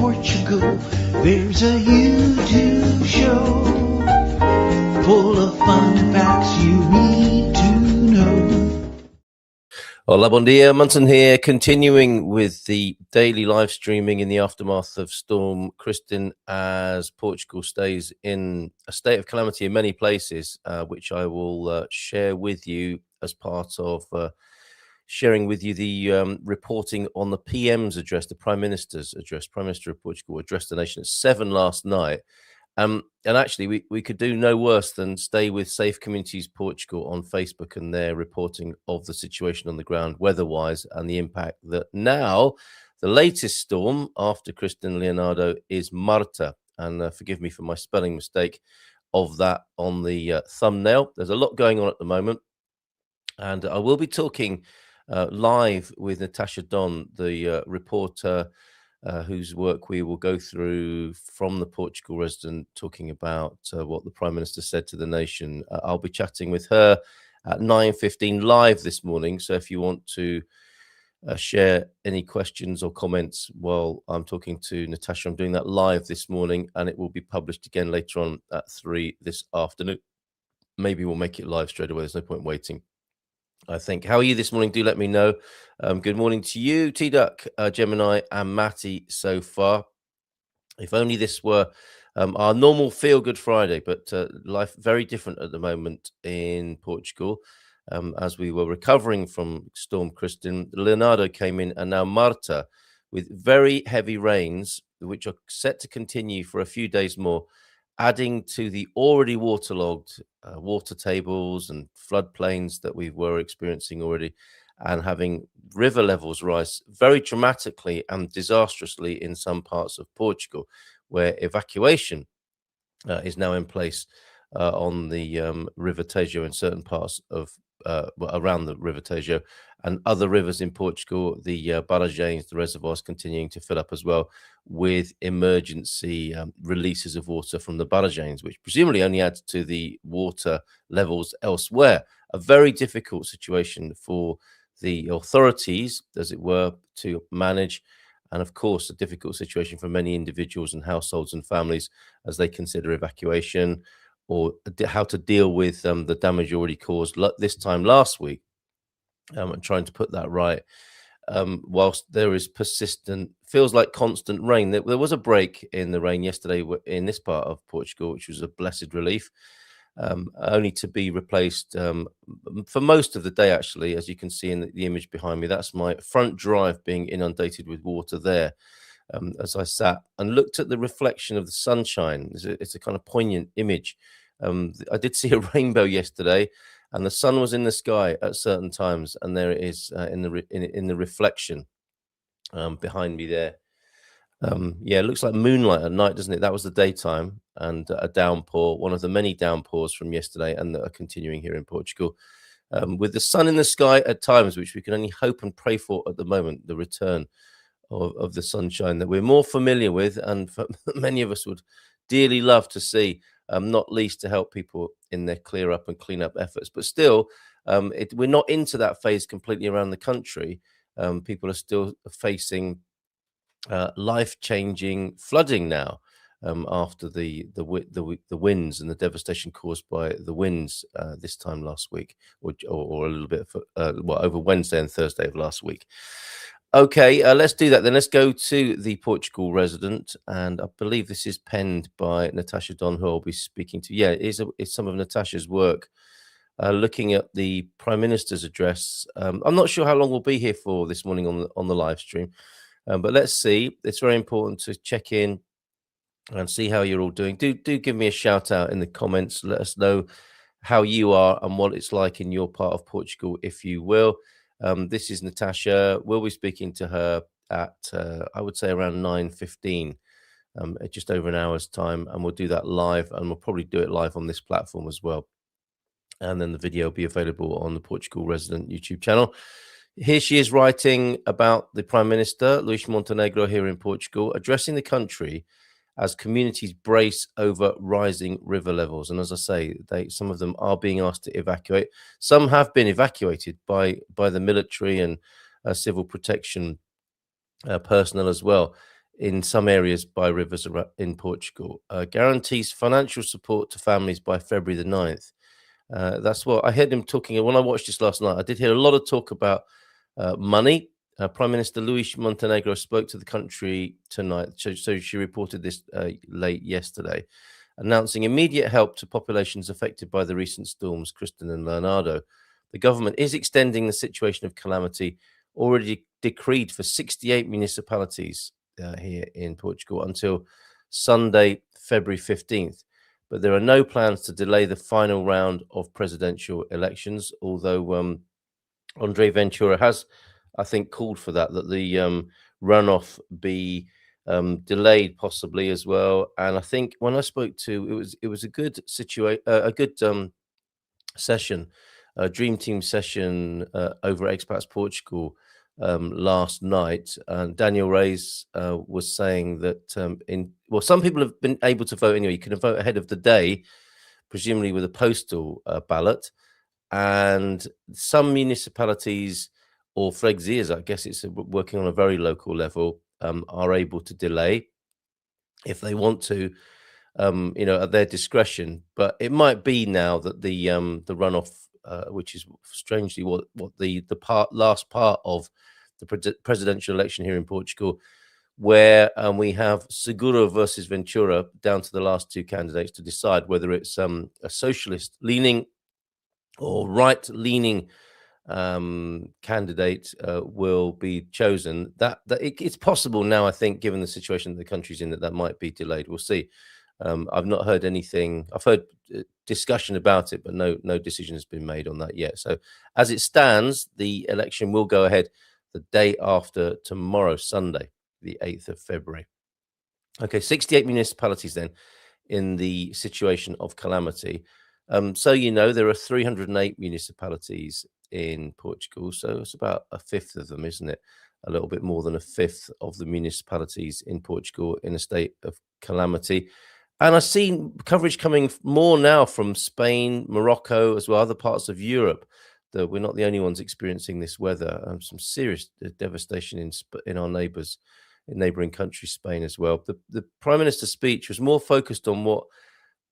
Portugal, there's a YouTube show full of fun facts you need to know. Hola, bon dia, Munson here, continuing with the daily live streaming in the aftermath of Storm Kristin as Portugal stays in a state of calamity in many places, which I will share with you as part of sharing with you the reporting on the PM's address, the Prime Minister's address. Prime Minister of Portugal addressed the nation at 7 last night. And actually, we could do no worse than stay with Safe Communities Portugal on Facebook and their reporting of the situation on the ground, weather-wise, and the impact that now the latest storm after Kristin Leonardo is Marta. And forgive me for my spelling mistake of that on the thumbnail. There's a lot going on at the moment. And I will be talking live with Natasha Don, the reporter whose work we will go through from the Portugal resident, talking about what the Prime Minister said to the nation. I'll be chatting with her at 9:15 live this morning. So if you want to share any questions or comments while I'm talking to Natasha, I'm doing that live this morning, and it will be published again later on at 3 this afternoon. Maybe we'll make it live straight away. There's no point waiting, I think. How are you this morning? Do let me know. Good morning to you, T-Duck, Gemini, and Matty so far. If only this were our normal feel-good Friday, but life very different at the moment in Portugal. As we were recovering from Storm Kristin, Leonardo came in, and now Marta, with very heavy rains, which are set to continue for a few days more, adding to the already waterlogged water tables and floodplains that we were experiencing already, and having river levels rise very dramatically and disastrously in some parts of Portugal, where evacuation is now in place on the River Tejo in certain parts of around the River Tejo, and other rivers in Portugal, the barragens, the reservoirs, continuing to fill up as well, with emergency releases of water from the barragens, which presumably only adds to the water levels elsewhere. A very difficult situation for the authorities, as it were, to manage, and of course a difficult situation for many individuals and households and families as they consider evacuation or how to deal with the damage already caused this time last week, and trying to put that right. Whilst there is persistent, feels like constant rain. There was a break in the rain yesterday in this part of Portugal, which was a blessed relief, only to be replaced for most of the day, actually, as you can see in the image behind me. That's my front drive being inundated with water there. As I sat and looked at the reflection of the sunshine, it's a kind of poignant image. I did see a rainbow yesterday, and the sun was in the sky at certain times, and there it is in the reflection behind me there. Yeah, it looks like moonlight at night, doesn't it? That was the daytime, and a downpour, one of the many downpours from yesterday and that are continuing here in Portugal, with the sun in the sky at times, which we can only hope and pray for at the moment, the return of the sunshine that we're more familiar with, and many of us would dearly love to see, not least to help people in their clear up and clean up efforts. But still, we're not into that phase completely around the country. People are still facing life-changing flooding now, after the winds and the devastation caused by the winds this time last week, or a little bit over Wednesday and Thursday of last week. Okay, let's do that then. Let's go to the Portugal resident, and I believe this is penned by Natasha Don, who I'll be speaking to. Yeah, it's some of Natasha's work, looking at the Prime Minister's address. I'm not sure how long we'll be here for this morning on the live stream, but let's see. It's very important to check in and see how you're all doing. Do give me a shout out in the comments. Let us know how you are and what it's like in your part of Portugal, if you will. This is Natasha. We'll be speaking to her at, I would say, around 9:15, just over an hour's time, and we'll do that live, and we'll probably do it live on this platform as well. And then the video will be available on the Portugal Resident YouTube channel. Here she is writing about the Prime Minister, Luís Montenegro, here in Portugal, addressing the country as communities brace over rising river levels. And as I say, some of them are being asked to evacuate. Some have been evacuated by the military and civil protection personnel as well. in some areas by rivers in Portugal. Guarantees financial support to families by February the 9th. That's what I heard him talking. When I watched this last night, I did hear a lot of talk about money. Prime Minister Luis Montenegro spoke to the country tonight. So she reported this late yesterday, announcing immediate help to populations affected by the recent storms, Kristin and Leonardo. The government is extending the situation of calamity already decreed for 68 municipalities here in Portugal until Sunday, February 15th. But there are no plans to delay the final round of presidential elections, although Andre Ventura has, I think, called for that the runoff be delayed possibly as well. And I think when I spoke to, it was a good situation, a good session, a dream team session over at Expats Portugal last night. Daniel Reyes was saying that some people have been able to vote anyway. You can vote ahead of the day, presumably with a postal ballot, and some municipalities or freguesias, I guess it's working on a very local level, are able to delay if they want to, at their discretion. But it might be now that the runoff, which is strangely what the last part of the presidential election here in Portugal, where we have Seguro versus Ventura down to the last two candidates to decide whether it's a socialist leaning or right leaning candidate will be chosen. It's possible now, I think, given the situation that the country's in, that might be delayed. We'll see. I've not heard anything. I've heard discussion about it, but no decision has been made on that yet. So as it stands, the election will go ahead the day after tomorrow, Sunday, the 8th of February. Okay, 68 municipalities then in the situation of calamity. So there are 308 municipalities in Portugal, so it's about a fifth of them, isn't it? A little bit more than a fifth of the municipalities in Portugal in a state of calamity. And I've seen coverage coming more now from Spain, Morocco, as well, other parts of Europe, that we're not the only ones experiencing this weather. Some serious devastation in our neighbouring country, Spain, as well. The Prime Minister's speech was more focused on what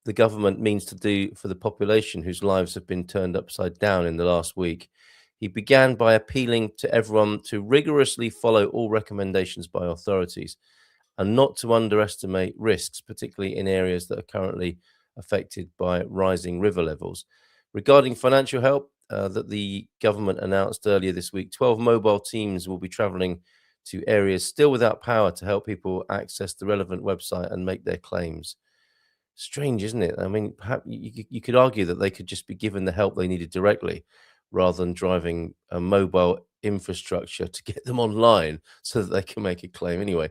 the government means to do for the population whose lives have been turned upside down in the last week. He began by appealing to everyone to rigorously follow all recommendations by authorities and not to underestimate risks, particularly in areas that are currently affected by rising river levels. Regarding financial help that the government announced earlier this week, 12 mobile teams will be travelling to areas still without power to help people access the relevant website and make their claims. Strange, isn't it? I mean, perhaps you could argue that they could just be given the help they needed directly rather than driving a mobile infrastructure to get them online so that they can make a claim anyway.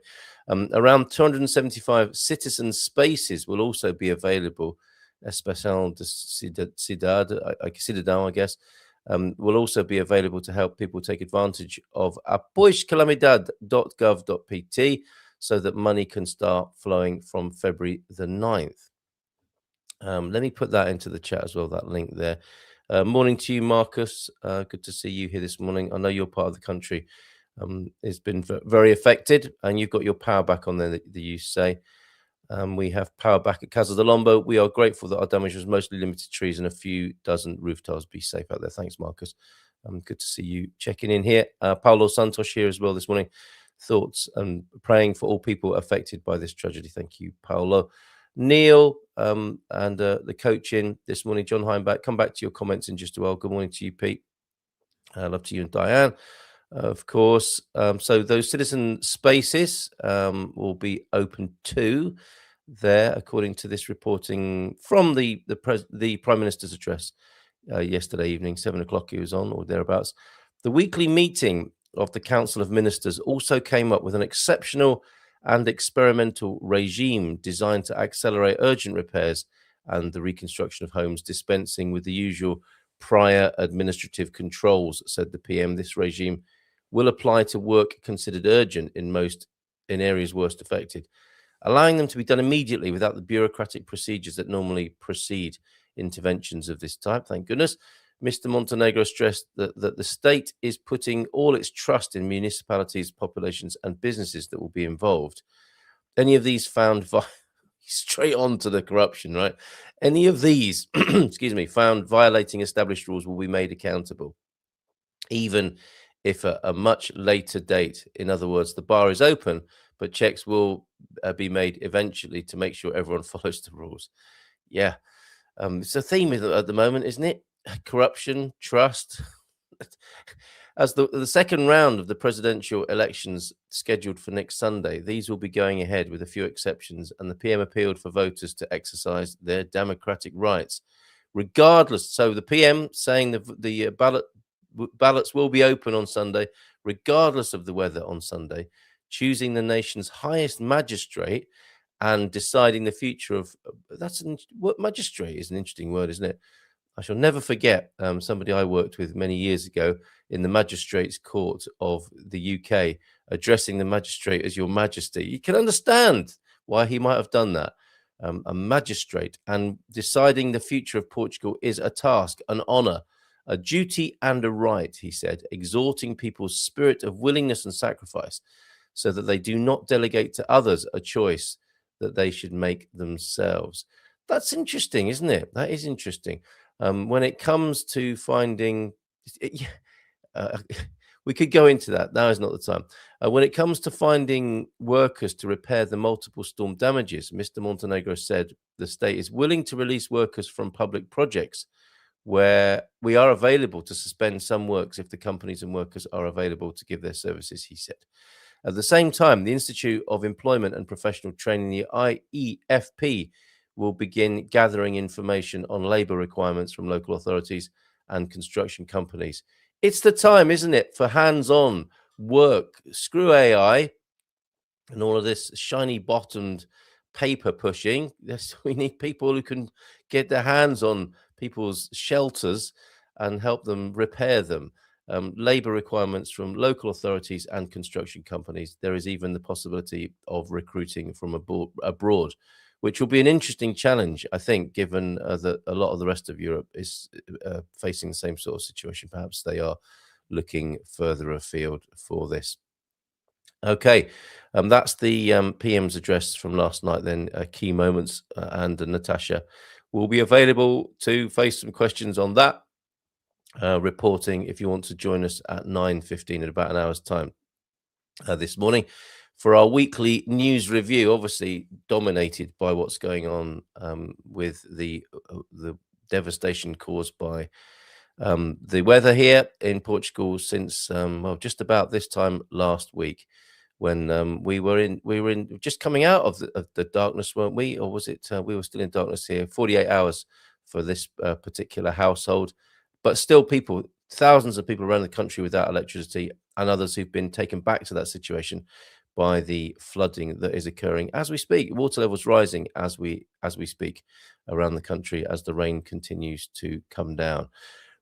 Around 275 citizen spaces will also be available. Especial de Cidadão, I guess, will also be available to help people take advantage of apoioscalamidade.gov.pt so that money can start flowing from February the 9th. Let me put that into the chat as well, that link there. Morning to you, Marcus. Good to see you here this morning. I know your part of the country has been very affected, and you've got your power back on there, that you say. We have power back at Casa de Lombo. We are grateful that our damage was mostly limited trees and a few dozen roof tiles. Be safe out there. Thanks, Marcus. Good to see you checking in here. Paulo Santos here as well this morning. Thoughts and praying for all people affected by this tragedy. Thank you, Paulo. Neil and the coach in this morning, John Heimbach. Come back to your comments in just a while. Good morning to you, Pete. Love to you and Diane, of course. So those citizen spaces will be open too there, according to this reporting from the Prime Minister's address yesterday evening, 7 o'clock he was on, or thereabouts. The weekly meeting of the Council of Ministers also came up with an exceptional and experimental regime designed to accelerate urgent repairs and the reconstruction of homes, dispensing with the usual prior administrative controls, said the PM. This regime will apply to work considered urgent in areas worst affected, allowing them to be done immediately without the bureaucratic procedures that normally precede interventions of this type. Thank goodness. Mr. Montenegro stressed that the state is putting all its trust in municipalities, populations, and businesses that will be involved. any of these found straight on to the corruption, right? Any of these, excuse me, found violating established rules will be made accountable, even if at a much later date. In other words, the bar is open, but checks will be made eventually to make sure everyone follows the rules. Yeah, it's a theme at the moment, isn't it? Corruption, trust. As the second round of the presidential elections scheduled for next Sunday, these will be going ahead with a few exceptions, and the PM appealed for voters to exercise their democratic rights, regardless. So the PM saying the ballots will be open on Sunday, regardless of the weather on Sunday, choosing the nation's highest magistrate and deciding the future of magistrate is an interesting word, isn't it? I shall never forget somebody I worked with many years ago in the Magistrates Court of the UK addressing the magistrate as Your Majesty. You can understand why he might have done that. A magistrate, and deciding the future of Portugal is a task, an honour, a duty and a right, he said, exhorting people's spirit of willingness and sacrifice so that they do not delegate to others a choice that they should make themselves. That's interesting, isn't it? That is interesting. When it comes to finding, we could go into that. Now is not the time. When it comes to finding workers to repair the multiple storm damages, Mr. Montenegro said the state is willing to release workers from public projects where we are available to suspend some works if the companies and workers are available to give their services, he said. At the same time, the Institute of Employment and Professional Training, the IEFP, will begin gathering information on labour requirements from local authorities and construction companies. It's the time, isn't it, for hands-on work. Screw AI and all of this shiny-bottomed paper pushing. Yes, we need people who can get their hands on people's shelters and help them repair them. Labour requirements from local authorities and construction companies. There is even the possibility of recruiting from abroad, which will be an interesting challenge, I think, given that a lot of the rest of Europe is facing the same sort of situation. Perhaps they are looking further afield for this. Okay, that's the PM's address from last night then, key moments, and Natasha will be available to face some questions on that, reporting if you want to join us at 9:15 in about an hour's time this morning for our weekly news review, obviously dominated by what's going on with the devastation caused by the weather here in Portugal since just about this time last week, when we were just coming out of the darkness, weren't we? Or was it we were still in darkness here? 48 hours for this particular household, but still thousands of people around the country without electricity, and others who've been taken back to that situation by the flooding that is occurring as we speak. Water levels rising as we speak around the country as the rain continues to come down.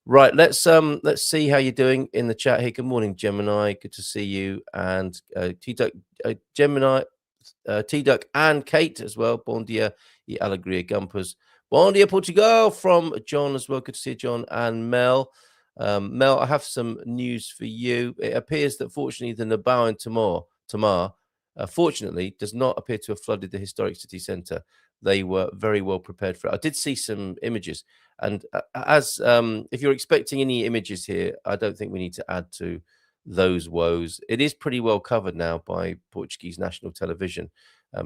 Right, let's see how you're doing in the chat here. Good morning, Gemini. Good to see you, and T-Duck, Gemini, T-Duck, and Kate as well. Bom dia e alegria Gumpers. Bom dia Portugal from John as well. Good to see you, John, and Mel. Mel, I have some news for you. It appears that fortunately the Nabao and Tamar, fortunately, does not appear to have flooded the historic city centre. They were very well prepared for it. I did see some images, and as if you're expecting any images here, I don't think we need to add to those woes. It is pretty well covered now by Portuguese national television,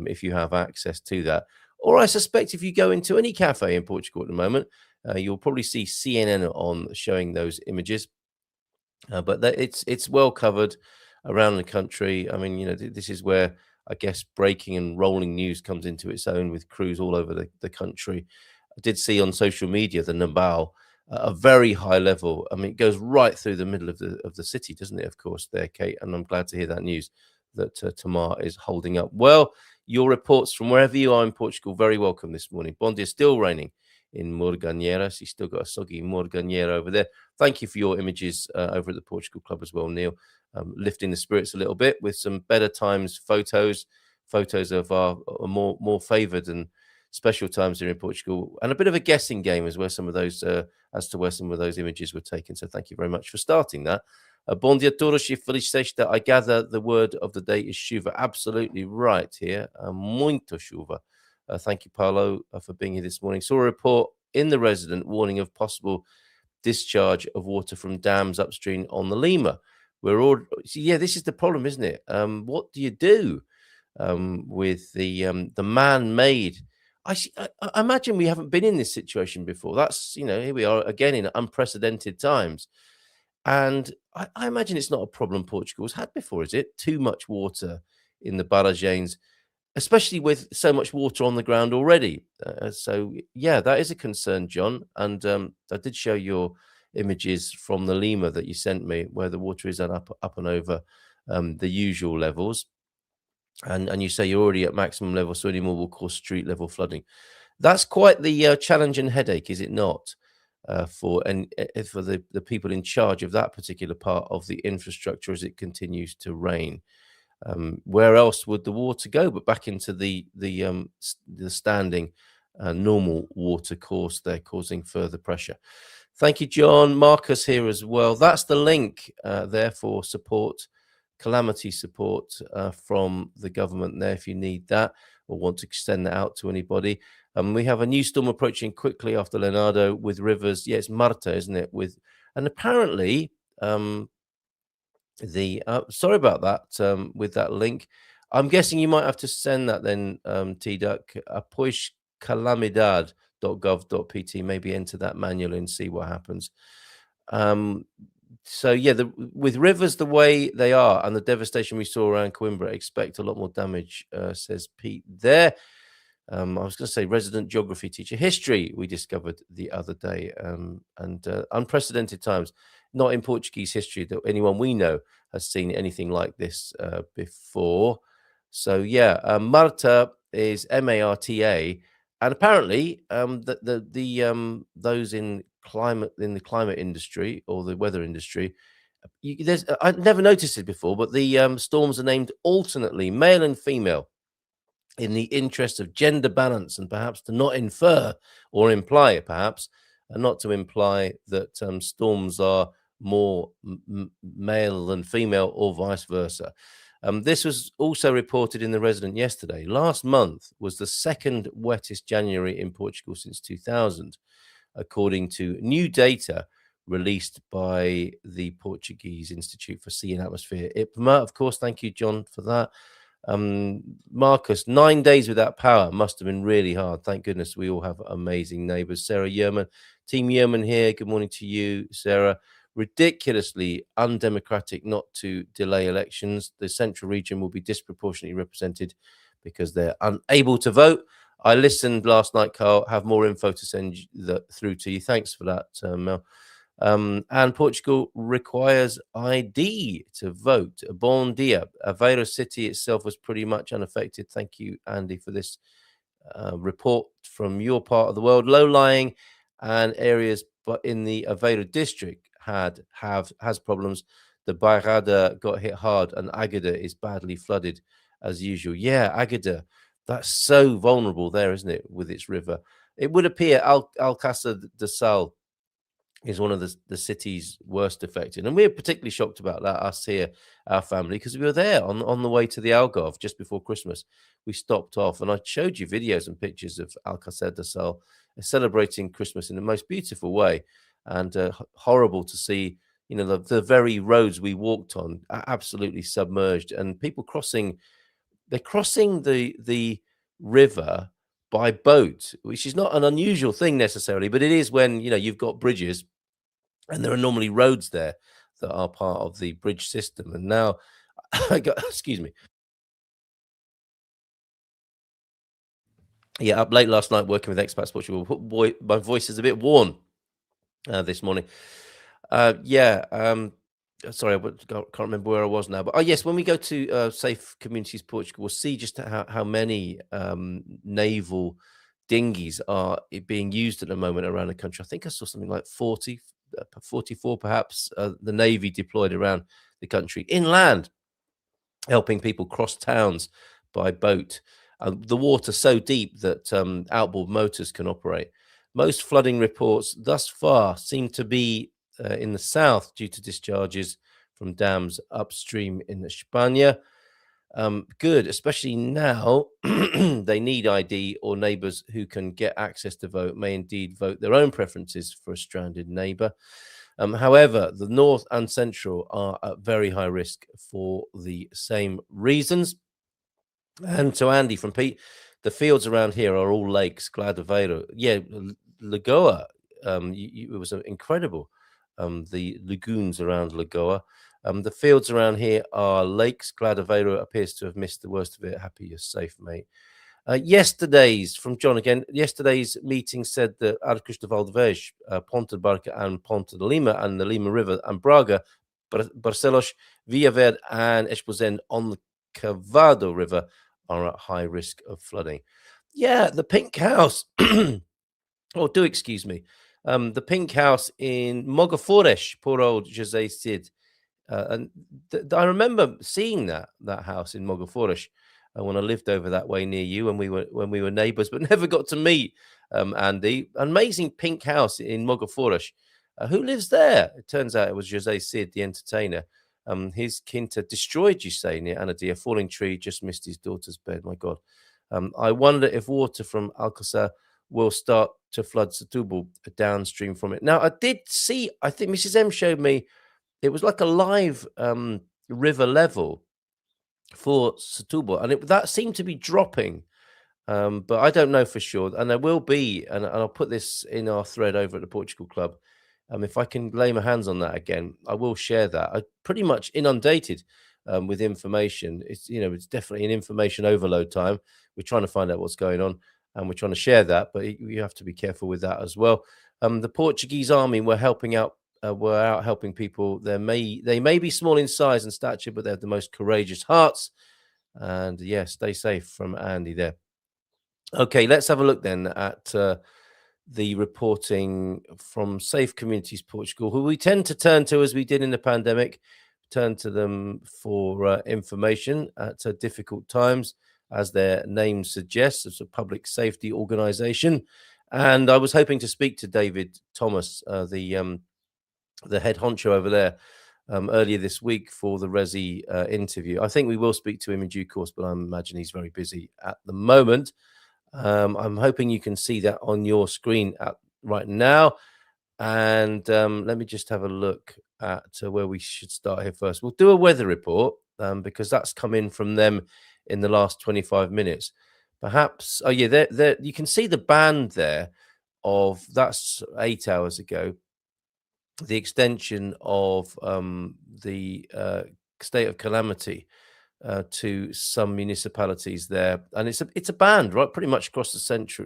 if you have access to that. Or I suspect if you go into any cafe in Portugal at the moment, you'll probably see CNN on showing those images. But it's well covered around the country. I mean, this is where I guess breaking and rolling news comes into its own, with crews all over the country. I did see on social media the Nabao, a very high level. I mean, it goes right through the middle of the city, doesn't it? Of course, there, Kate. And I'm glad to hear that news that Tamar is holding up well. Your reports from wherever you are in Portugal, very welcome this morning. Bom dia, still raining in Morganheira. She's still got a soggy Morganheira over there. Thank you for your images over at the Portugal Club as well, Neil. Lifting the spirits a little bit with some better times photos of our more favoured and special times here in Portugal, and a bit of a guessing game as to where some of those images were taken. So thank you very much for starting that. Bom dia todos e feliz sexta. I gather the word of the day is chuva. Absolutely right here. Muito chuva. Thank you, Paolo, for being here this morning. Saw a report in the resident warning of possible discharge of water from dams upstream on the Lima. We're all, yeah, this is the problem, isn't it? What do you do with the man-made? I imagine we haven't been in this situation before. That's, here we are again in unprecedented times. And I imagine it's not a problem Portugal's had before, is it? Too much water in the barragens, especially with so much water on the ground already. So, yeah, that is a concern, John. And I did show your images from the Lima that you sent me, where the water is up and over the usual levels. And you say you're already at maximum level, so any more will cause street level flooding. That's quite the challenge and headache, is it not? For the people in charge of that particular part of the infrastructure as it continues to rain. Where else would the water go but back into the standing normal water course there, causing further pressure? Thank you, John. Marcus here as well. That's the link there for support, calamity support from the government there if you need that or want to extend that out to anybody. We have a new storm approaching quickly after Leonardo with rivers. Yeah, it's Marta, isn't it? And apparently sorry about that with that link. I'm guessing you might have to send that then, T-Duck, apois calamidade.gov.pt, maybe enter that manually and see what happens. So yeah, with rivers the way they are and the devastation we saw around Coimbra, expect a lot more damage, says Pete there. I was going to say resident geography teacher. History, we discovered the other day, and unprecedented times. Not in Portuguese history that anyone we know has seen anything like this before. So yeah, Marta is Marta, and apparently those in the climate industry or the weather industry, I've never noticed it before, but the storms are named alternately, male and female, in the interest of gender balance and perhaps to not infer or imply, perhaps, and not to imply that storms are more male than female or vice versa. This was also reported in the Resident yesterday. Last month was the second wettest January in Portugal since 2000, according to new data released by the Portuguese Institute for Sea and Atmosphere, IPMA. Of course, thank you, John, for that. Marcus, 9 days without power must have been really hard. Thank goodness we all have amazing neighbors. Sarah Yerman, Team Yerman here. Good morning to you, Sarah. Ridiculously undemocratic not to delay elections. The central region will be disproportionately represented because they're unable to vote. I listened last night, Carl. Have more info to send through to you. Thanks for that, Mel. And Portugal requires ID to vote. Bom dia. Aveiro city itself was pretty much unaffected. Thank you, Andy, for this report from your part of the world. Low-lying and areas, but in the Aveiro district has problems. The Bairrada got hit hard, and Águeda is badly flooded as usual. Yeah, Águeda, that's so vulnerable there, isn't it, with its river? It would appear Alcácer de Sal is one of the cities worst affected. And we're particularly shocked about that, us here, our family, because we were there on the way to the Algarve just before Christmas. We stopped off and I showed you videos and pictures of Alcácer de Sal celebrating Christmas in the most beautiful way. And horrible to see, the very roads we walked on are absolutely submerged and people they're crossing the river by boat, which is not an unusual thing necessarily, but it is when, you've got bridges and there are normally roads there that are part of the bridge system. And now excuse me. Yeah, up late last night working with expats Portugal. Boy, my voice is a bit worn this morning. Sorry, I can't remember where I was now. But yes, when we go to Safe Communities Portugal, we'll see just how many naval dinghies are being used at the moment around the country. I think I saw something like 44 perhaps, the Navy deployed around the country inland, helping people cross towns by boat. The water so deep that outboard motors can operate. Most flooding reports thus far seem to be in the south due to discharges from dams upstream in España. Good, especially now they need ID, or neighbours who can get access to vote may indeed vote their own preferences for a stranded neighbour. However, the north and central are at very high risk for the same reasons. And to Andy from Pete, the fields around here are all lakes, Gladeveiro. Yeah, Lagoa, it was incredible, the lagoons around Lagoa. The fields around here are lakes. Gladeveiro appears to have missed the worst of it. Happy you're safe, mate. Yesterday's, from John again, yesterday's meeting said that Arcos de Valdevez, Ponte de Barca and Ponte de Lima and the Lima River and Braga, Barcelos, Villaverde and Esposende on the Cavado River are at high risk of flooding. Yeah, the Pink House. Do excuse me. The Pink House in Mogafores, poor old Jose Cid. And I remember seeing that house in Mogafores when I lived over that way near you, when we were neighbours, but never got to meet Andy. Amazing pink house in Mogafores. Who lives there? It turns out it was Jose Cid, the entertainer. His quinta destroyed, you say, near Anadia. A falling tree just missed his daughter's bed. My God. I wonder if water from Alcázar will start to flood Setúbal downstream from it. Now, I did see, I think Mrs. M showed me, it was like a live river level for Setúbal, and that seemed to be dropping, but I don't know for sure. And there will be, and I'll put this in our thread over at the Portugal Club. If I can lay my hands on that again, I will share that. I pretty much inundated with information. It's definitely an information overload time. We're trying to find out what's going on, and we're trying to share that, but you have to be careful with that as well. The Portuguese army were helping out. Were out helping people. They may be small in size and stature, but they have the most courageous hearts. And yeah, stay safe from Andy there. Okay, let's have a look then at the reporting from Safe Communities Portugal, who we tend to turn to, as we did in the pandemic, turn to them for information at difficult times, as their name suggests. It's a public safety organisation. And I was hoping to speak to David Thomas, the head honcho over there, earlier this week for the Resi interview. I think we will speak to him in due course, but I imagine he's very busy at the moment. I'm hoping you can see that on your screen right now. And let me just have a look at where we should start here first. We'll do a weather report because that's come in from them in the last 25 minutes. Perhaps, oh yeah, there you can see the band there of, that's 8 hours ago, the extension of the state of calamity to some municipalities there, and it's a band right pretty much across the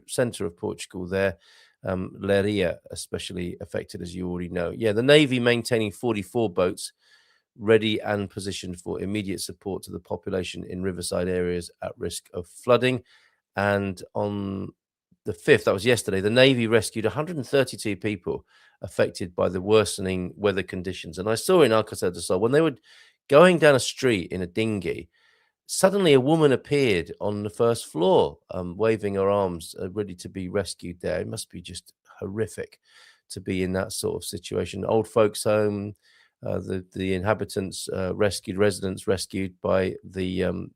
center of Portugal there. Leiria especially affected, as you already know. Yeah, the Navy maintaining 44 boats ready and positioned for immediate support to the population in riverside areas at risk of flooding. And on the 5th, that was yesterday, the Navy rescued 132 people affected by the worsening weather conditions. And I saw in Alcázar de Sol, when they were going down a street in a dinghy, suddenly a woman appeared on the first floor, waving her arms, ready to be rescued there. It must be just horrific to be in that sort of situation. Old folks' home, the inhabitants residents rescued by the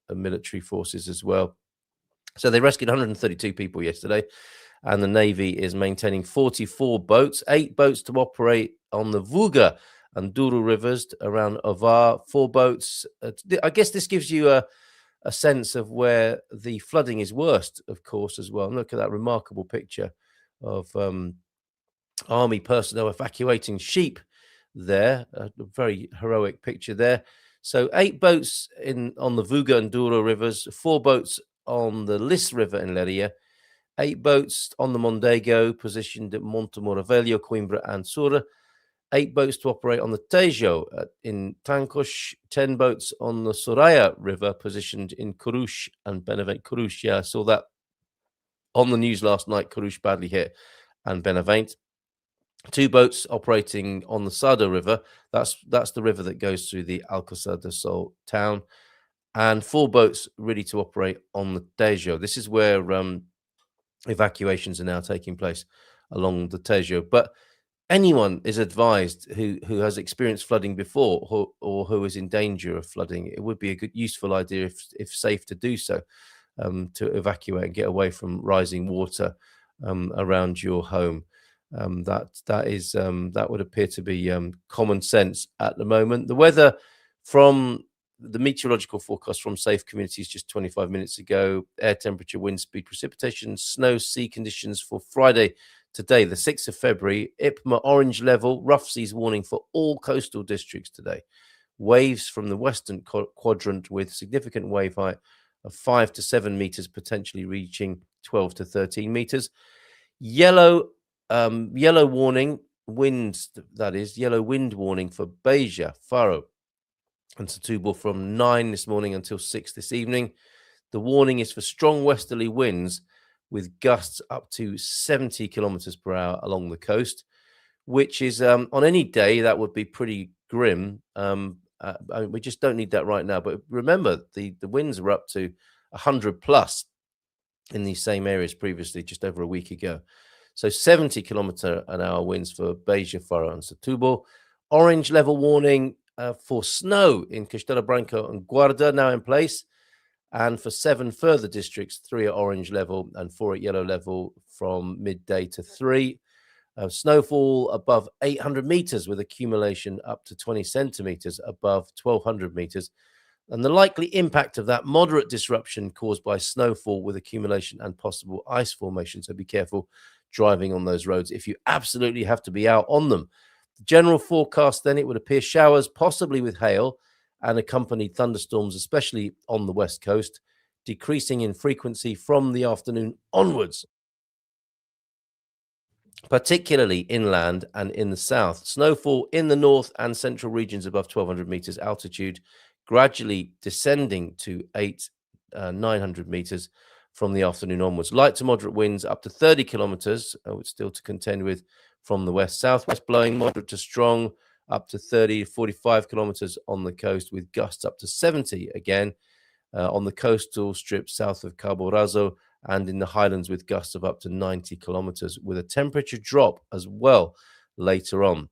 military forces as well. So they rescued 132 people yesterday, and the Navy is maintaining 44 boats, 8 boats to operate on the Vuga and Douro rivers around Ovar, 4 boats. I guess this gives you a sense of where the flooding is worst, of course, as well. And look at that remarkable picture of army personnel evacuating sheep there. A very heroic picture there. So 8 boats on the Vuga and Douro rivers, 4 boats on the Lis River in Leiria, 8 boats on the Mondego positioned at Monte Moravelho, Coimbra and Soura, 8 boats to operate on the Tejo in Tancos, 10 boats on the Soraya River positioned in Coruche and Benavente. Coruche, yeah, I saw that on the news last night. Coruche badly hit, and Benavente. 2 boats operating on the Sada River. That's the river that goes through the Alcázar de Sol town. And 4 boats ready to operate on the Tejo. This is where evacuations are now taking place along the Tejo. But anyone is advised who has experienced flooding before or who is in danger of flooding, it would be a good, useful idea, if safe, to do so, to evacuate and get away from rising water around your home. That would appear to be common sense at the moment. The weather from the meteorological forecast from Safe Communities just 25 minutes ago: air temperature, wind speed, precipitation, snow, sea conditions for Friday, today, the 6th of February. IPMA orange level, rough seas warning for all coastal districts today. Waves from the western quadrant with significant wave height of 5 to 7 meters, potentially reaching 12 to 13 meters. Yellow warning winds, that is yellow wind warning for Beja, Faro, and Setúbal from 9 this morning until 6 this evening. The warning is for strong westerly winds with gusts up to 70 kilometers per hour along the coast, which is on any day that would be pretty grim. We just don't need that right now. But remember, the winds are up to 100 plus in these same areas previously, just over a week ago. So 70 kilometer an hour winds for Beja, Faro, and Setúbal. Orange level warning for snow in Castelo Branco and Guarda now in place. And for 7 further districts, 3 at orange level and 4 at yellow level from midday to 3. Snowfall above 800 meters with accumulation up to 20 centimeters above 1200 meters. And the likely impact of that: moderate disruption caused by snowfall with accumulation and possible ice formation. So be careful driving on those roads if you absolutely have to be out on them. The general forecast then, it would appear showers, possibly with hail and accompanied thunderstorms, especially on the west coast, decreasing in frequency from the afternoon onwards, particularly inland and in the south. Snowfall in the north and central regions above 1200 meters altitude, gradually descending to 900 meters from the afternoon onwards. Light to moderate winds up to 30 kilometers, still to contend with from the west. Southwest blowing moderate to strong up to 30 to 45 kilometers on the coast, with gusts up to 70 again on the coastal strip south of Cabo Raso, and in the highlands with gusts of up to 90 kilometers, with a temperature drop as well later on.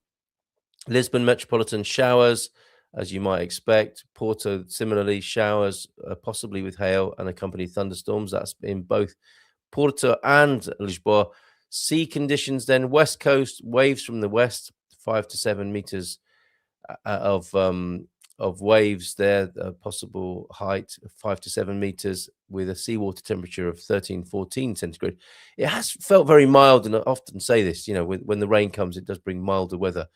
Lisbon metropolitan showers, as you might expect. Porto, similarly, showers, possibly with hail and accompanied thunderstorms. That's in both Porto and Lisboa. Sea conditions then: west coast, waves from the west, 5 to 7 meters of waves there, possible height of 5 to 7 meters, with a seawater temperature of 13-14 centigrade. It has felt very mild, and I often say this, when the rain comes, it does bring milder weather.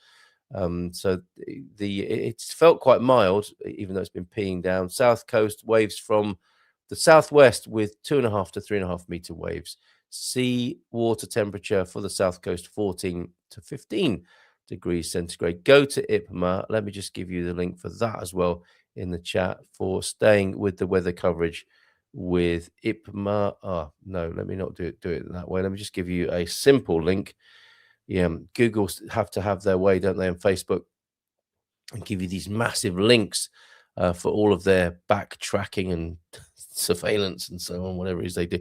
So it's felt quite mild, even though it's been peeing down. South coast, waves from the southwest with 2.5 to 3.5 meter waves. Sea water temperature for the south coast, 14 to 15 degrees centigrade. Go to IPMA. Let me just give you the link for that as well in the chat for staying with the weather coverage with IPMA. Oh, no, let me not do it that way. Let me just give you a simple link. Yeah, Google have to have their way, don't they, on Facebook, and give you these massive links for all of their backtracking and surveillance and so on, whatever it is they do.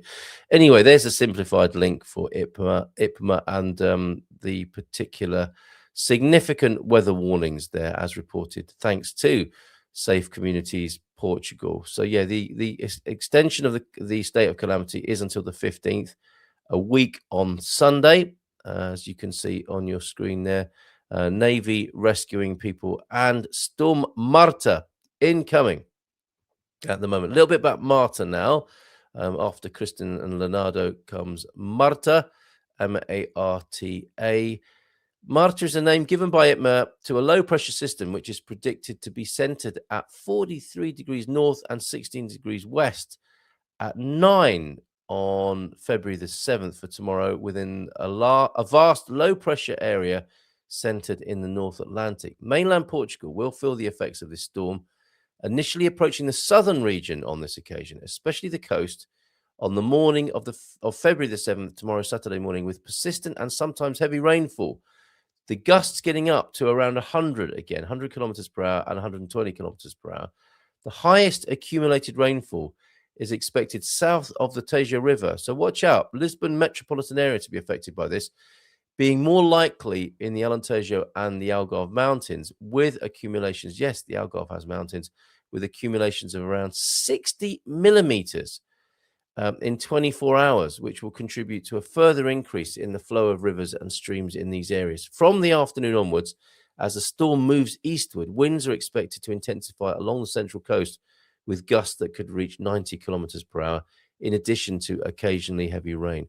Anyway, there's a simplified link for IPMA and the particular significant weather warnings there, as reported, thanks to Safe Communities Portugal. So yeah, the extension of the state of calamity is until the 15th, a week on Sunday. As you can see on your screen there, Navy rescuing people, and Storm Marta incoming at the moment. A little bit about Marta now. After Kristin and Leonardo comes Marta, M-A-R-T-A. Marta is a name given by IPMA to a low-pressure system which is predicted to be centered at 43 degrees north and 16 degrees west at 9 on February the 7th for tomorrow, within a vast low-pressure area centered in the North Atlantic. Mainland Portugal will feel the effects of this storm, initially approaching the southern region on this occasion, especially the coast, on the morning of February the 7th, tomorrow, Saturday morning, with persistent and sometimes heavy rainfall. The gusts getting up to around 100 again, 100 kilometers per hour and 120 kilometers per hour. The highest accumulated rainfall is expected south of the Tejo River. So watch out. Lisbon metropolitan area to be affected by this. being more likely in the Alentejo and the Algarve mountains with accumulations. Yes, the Algarve has mountains with accumulations of around 60 millimeters in 24 hours, which will contribute to a further increase in the flow of rivers and streams in these areas. From the afternoon onwards, as the storm moves eastward, winds are expected to intensify along the central coast with gusts that could reach 90 kilometers per hour, in addition to occasionally heavy rain.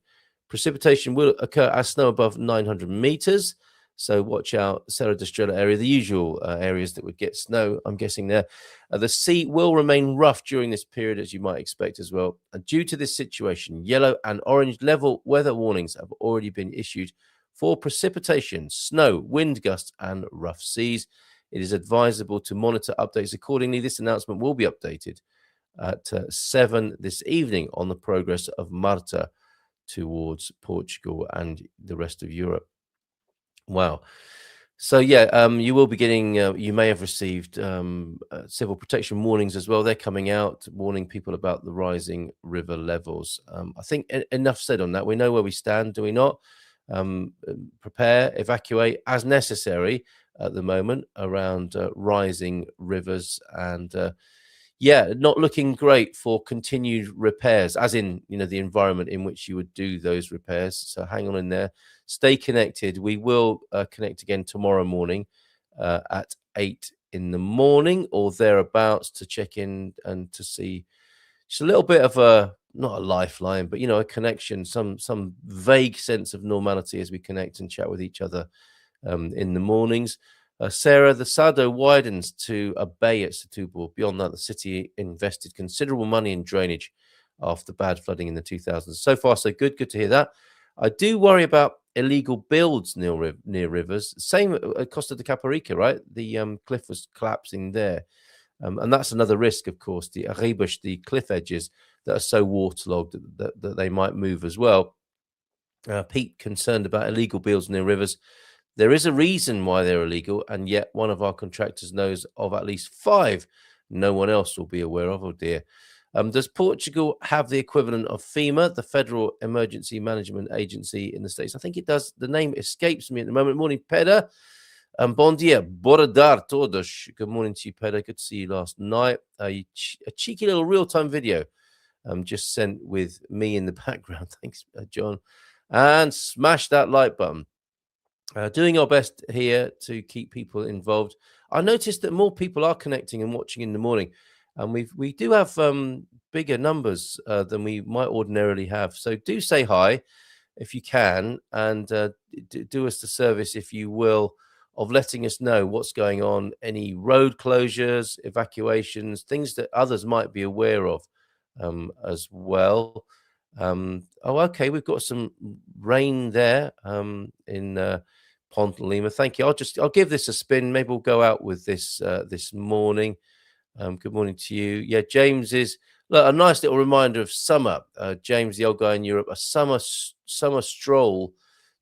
Precipitation will occur as snow above 900 meters. So watch out, Serra da Estrela area, the usual areas that would get snow, I'm guessing there. The sea will remain rough during this period, as you might expect as well. And due to this situation, yellow and orange level weather warnings have already been issued for precipitation, snow, wind gusts, and rough seas. It is advisable to monitor updates accordingly. This announcement will be updated at 7 this evening on the progress of Marta towards Portugal and the rest of Europe. Wow. So yeah, you will be getting, you may have received civil protection warnings as well. They're coming out, warning people about the rising river levels. I think enough said on that. We know where we stand, do we not? Prepare, evacuate as necessary at the moment around rising rivers, and yeah, not looking great for continued repairs, as in, you know, the environment in which you would do those repairs. So hang on in there, stay connected. We will connect again tomorrow morning at 8 in the morning or thereabouts to check in and to see just a little bit of a, not a lifeline, but, you know, a connection, some vague sense of normality as we connect and chat with each other in the mornings. Sarah, the Sado widens to a bay at Setúbal. Beyond that, the city invested considerable money in drainage after bad flooding in the 2000s. So far, so good. Good to hear that. I do worry about illegal builds near rivers. Same at Costa de Caparica, right? The cliff was collapsing there. And that's another risk, of course, the arribas, the cliff edges that are so waterlogged that they might move as well. Pete, concerned about illegal builds near rivers. There is a reason why they're illegal, and yet one of our contractors knows of at least 5 no one else will be aware of. Oh dear. Does Portugal have the equivalent of FEMA, the Federal Emergency Management Agency in the States? I think it does. The name escapes me at the moment. Morning, Pedro. Bom dia, bora dar todos. Good morning to you, Pedro. Good to see you last night. A cheeky little real-time video just sent with me in the background. Thanks, John. And smash that like button. Doing our best here to keep people involved. I noticed that more people are connecting and watching in the morning, and we do have bigger numbers than we might ordinarily have. So do say hi if you can, and do us the service, if you will, of letting us know what's going on, any road closures, evacuations, things that others might be aware of as well. Oh, okay, we've got some rain there in Ponte Lima. Thank you. I'll give this a spin. Maybe we'll go out with this this morning. Good morning to you. Yeah, James is, look, a nice little reminder of summer. James, the old guy in Europe, a summer stroll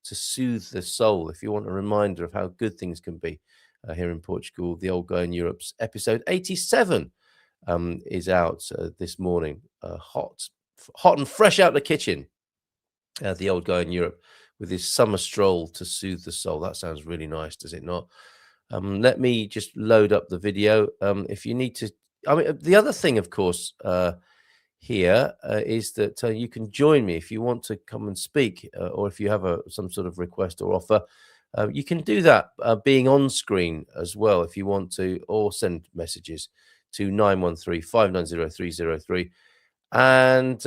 to soothe the soul. If you want a reminder of how good things can be here in Portugal, the old guy in Europe's episode 87 is out this morning. Hot and fresh out the kitchen. The old guy in Europe with his summer stroll to soothe the soul. That sounds really nice, does it not? Let me just load up the video. If you need to, I mean, the other thing, of course, here is that you can join me if you want to come and speak, or if you have some sort of request or offer. You can do that being on screen as well if you want to, or send messages to 913-590-303. And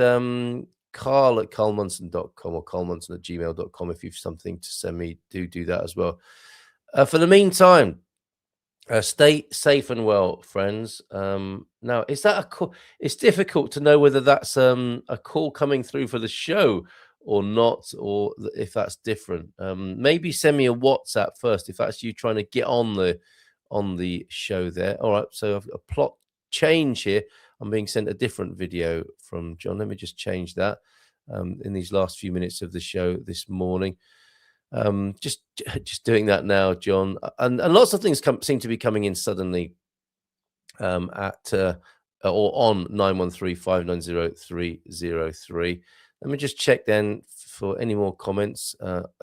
Carl at carlmunson.com or carlmunson@gmail.com. If you've something to send me, do that as well. For the meantime, stay safe and well, friends. Now, is that a call? It's difficult to know whether that's a call coming through for the show or not, or if that's different. Maybe send me a WhatsApp first if that's you trying to get on the show there. All right, so I've got a plot change here. I'm being sent a different video from John. Let me just change that in these last few minutes of the show this morning. Just doing that now, John. And lots of things seem to be coming in suddenly at or on 913-590-303. Let me just check then for any more comments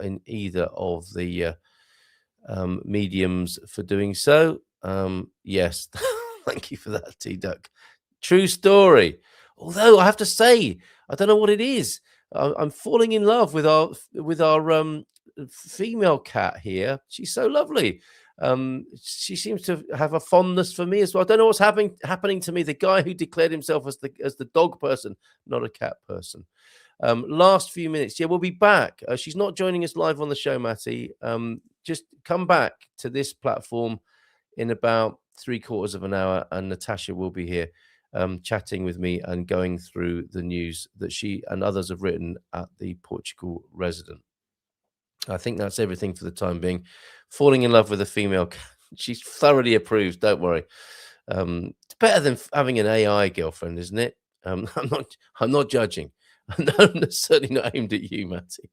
in either of the mediums for doing so. Yes, thank you for that, T-Duck. True story. Although I have to say, I don't know what it is. I'm falling in love with our female cat here. She's so lovely. She seems to have a fondness for me as well. I don't know what's happening to me. The guy who declared himself as the dog person, not a cat person. Last few minutes. Yeah, we'll be back. She's not joining us live on the show, Matty. Just come back to this platform in about 3/4 of an hour, and Natasha will be here chatting with me and going through the news that she and others have written at the Portugal resident. I think that's everything for the time being. Falling in love with a female cat. She's thoroughly approved. Don't worry. It's better than having an AI girlfriend, isn't it? I'm not judging. I'm certainly not aimed at you, Matty.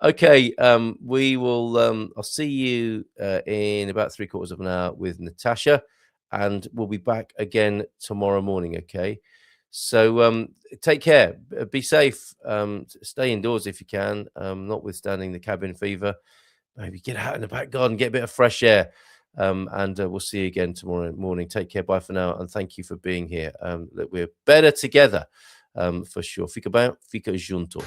Okay, we will. I'll see you in about 3/4 of an hour with Natasha, and we'll be back again tomorrow morning. Okay, so take care, be safe, stay indoors if you can, notwithstanding the cabin fever. Maybe get out in the back garden, get a bit of fresh air, and we'll see you again tomorrow morning. Take care, bye for now, and thank you for being here. That we're better together, for sure. Fica bem, fica junto.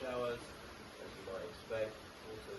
Showers, as you might expect. Also